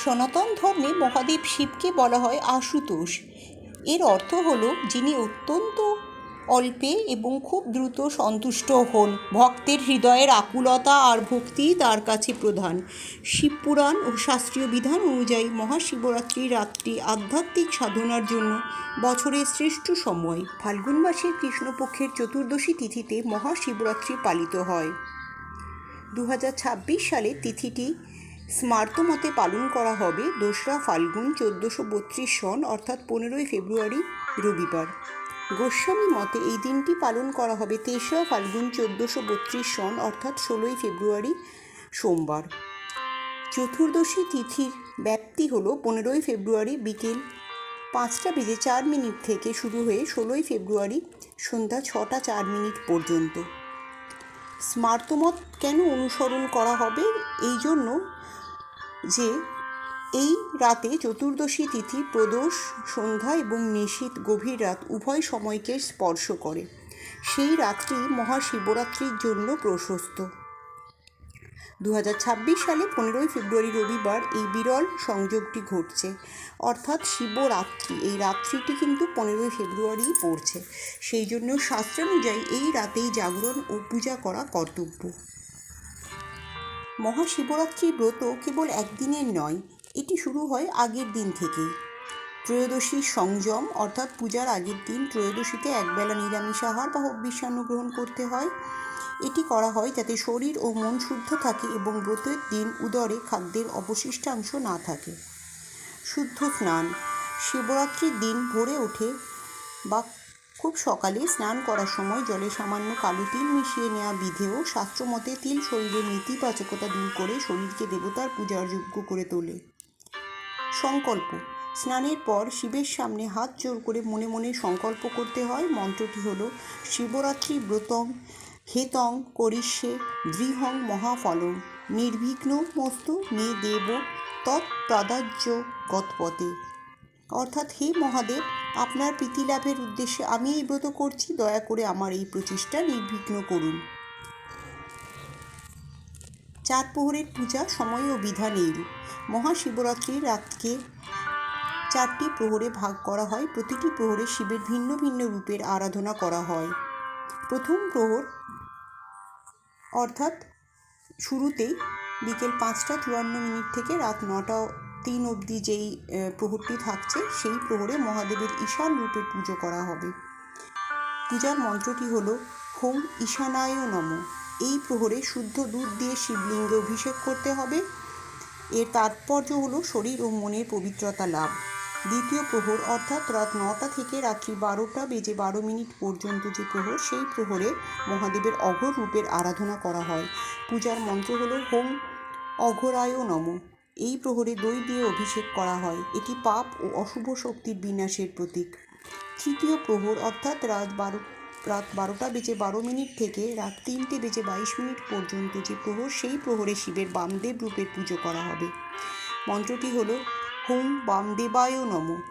সনাতন ধর্মে মহাদেব শিবকে বলা হয় আশুতোষ। এর অর্থ হলো যিনি অত্যন্ত অল্পে এবং খুব দ্রুত সন্তুষ্ট হন। ভক্তের হৃদয়ের আকুলতা আর ভক্তি তার কাছে প্রধান। শিবপুরাণ ও শাস্ত্রীয় বিধান অনুযায়ী মহাশিবরাত্রি রাত্রি আধ্যাত্মিক সাধনার জন্য বছরের শ্রেষ্ঠ সময়। ফাল্গুন মাসের কৃষ্ণপক্ষের চতুর্দশী তিথিতে মহাশিবরাত্রি পালিত হয়। 2026 সালে তিথিটি স্মার্ত মতে পালন করা হবে 2রা ফাল্গুন 1432 সন অর্থাৎ 15ই ফেব্রুয়ারি রবিবার। গোস্বামী মতে এই দিনটি পালন করা হবে 3রা ফাল্গুন 1432 সন অর্থাৎ 16ই ফেব্রুয়ারি সোমবার। চতুর্দশী তিথির ব্যাপ্তি হল 15ই ফেব্রুয়ারি বিকেল 5:04 থেকে শুরু হয়ে 16ই ফেব্রুয়ারি সন্ধ্যা 6:04 পর্যন্ত। স্মার্তমত কেন অনুসরণ করা হবে? এই জন্য যে এই রাতে চতুর্দশী তিথি প্রদোষ সন্ধ্যা এবং নিশীথ গভীর রাত উভয় সময়কে স্পর্শ করে। সেই রাত্রি মহাশিবরাত্রির জন্য প্রশস্ত। 2026 সালে 15ই ফেব্রুয়ারি রবিবার এই বিরল সংযোগটি ঘটছে, অর্থাৎ শিবরাত্রি। এই রাত্রিটি কিন্তু 15ই ফেব্রুয়ারি পড়ছে, সেই জন্য শাস্ত্রানুযায়ী এই রাতেই জাগরণ ও পূজা করা কর্তব্য। মহাশিবরাত্রি ব্রত কেবল একদিনের নয়, এটি শুরু হয় আগের দিন থেকেই। ত্রয়োদশী সংযম অর্থাৎ পূজার আগের দিন ত্রয়োদশীতে একবেলা নিরামিষ আহার বা হবিষ্যান্ন গ্রহণ করতে হয়। এটি করা হয় যাতে শরীর ও মন শুদ্ধ থাকে এবং ব্রতের দিন উদরে খাদ্যের অবশিষ্টাংশ না থাকে। শুদ্ধ স্নান। শিবরাত্রির দিন ভোরে ওঠে বা খুব সকালে স্নান করার সময় জলে সামান্য কালো তিল মিশিয়ে নেওয়া বিধেয়। শাস্ত্রমতে তিল শরীরের নেতিবাচকতা দূর করে শরীরকে দেবতার পূজার যোগ্য করে তোলে। সংকল্প। স্নানের পর শিবের সামনে হাত জোর করে মনে মনে সংকল্প করতে হয়। মন্ত্রটি হল শিবরাত্রি ব্রতং হেতং করিষ্যে দৃঢ়ং মহাফলং নির্বিঘ্নমস্তু মে দেব তৎপ্রদায্য গতপথে। অর্থাৎ হে মহাদেব, আপনার প্রীতি লাভের উদ্দেশ্যে আমি এই ব্রত করছি, দয়া করে আমার এই প্রচেষ্টা নির্বিঘ্ন করুন। 4 প্রহরের পূজা সময় ও বিধান এইরূপ। মহাশিবরাত্রির রাতকে 4টি প্রহরে ভাগ করা হয়। প্রতিটি প্রহরে শিবের ভিন্ন ভিন্ন রূপের আরাধনা করা হয়। প্রথম প্রহর অর্থাৎ শুরুতেই বিকেল 5:54 থেকে রাত 9:03 অবধি যেই প্রহরটি থাকছে, সেই প্রহরে মহাদেবের ঈশান রূপের পুজো করা হবে। পূজার মন্ত্রটি হল হোম ঈশানায় নমঃ। এই প্রহরে শুদ্ধ দুধ দিয়ে শিবলিঙ্গে অভিষেক করতে হবে। এর তাৎপর্য হল শরীর ও মনের পবিত্রতা লাভ। দ্বিতীয় প্রহর অর্থাৎ রাত 9টা থেকে রাত্রি 12:12 পর্যন্ত যে প্রহর, সেই প্রহরে মহাদেবের অঘোর রূপের আরাধনা করা হয়। পূজার মন্ত্র হল হোম অঘোরায় নমঃ। এই প্রহরে দই দিয়ে অভিষেক করা হয়। এটি পাপ ও অশুভ শক্তির বিনাশের প্রতীক। তৃতীয় প্রহর অর্থাৎ রাত 12:12 থেকে রাত 3:22 পর্যন্ত যে প্রহর, সেই প্রহরে শিবের বামদেব রূপের পুজো করা হবে। মন্ত্রটি হল হোম বামদেবায় নমঃ।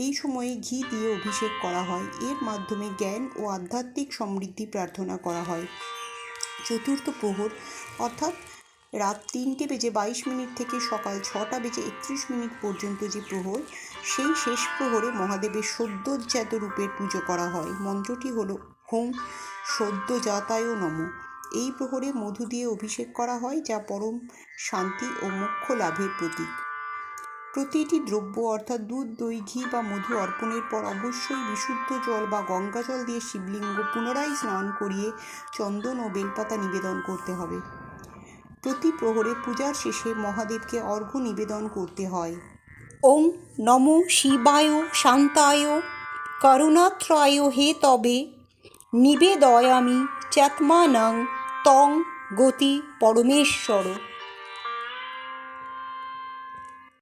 এই সময়ে ঘি দিয়ে অভিষেক করা হয়। এর মাধ্যমে জ্ঞান ও আধ্যাত্মিক সমৃদ্ধি প্রার্থনা করা হয়। চতুর্থ প্রহর অর্থাৎ রাত 3:22 থেকে সকাল 6:31 পর্যন্ত যে প্রহর, সেই শেষ প্রহরে মহাদেবের সদ্যোজাত রূপের পুজো করা হয়। মন্ত্রটি হল হোম সদ্যোজাতায় নমঃ। এই প্রহরে মধু দিয়ে অভিষেক করা হয়, যা পরম শান্তি ও মোক্ষ লাভের প্রতীক। প্রতিটি দ্রব্য অর্থাৎ দুধ, দই, ঘি বা মধু অর্পণের পর অবশ্যই বিশুদ্ধ জল বা গঙ্গা জল দিয়ে শিবলিঙ্গ পুনরায় স্নান করিয়ে চন্দন ও বেলপাতা নিবেদন করতে হবে। প্রতি প্রহরে পূজার শেষে মহাদেবকে অর্ঘ্য নিবেদন করতে হয়। ওম নমো শিবায় শান্তায় করুণাত্রায় হে তবে নিবেদয়ামি চাত্মানং তং গতি পরমেশ্বর।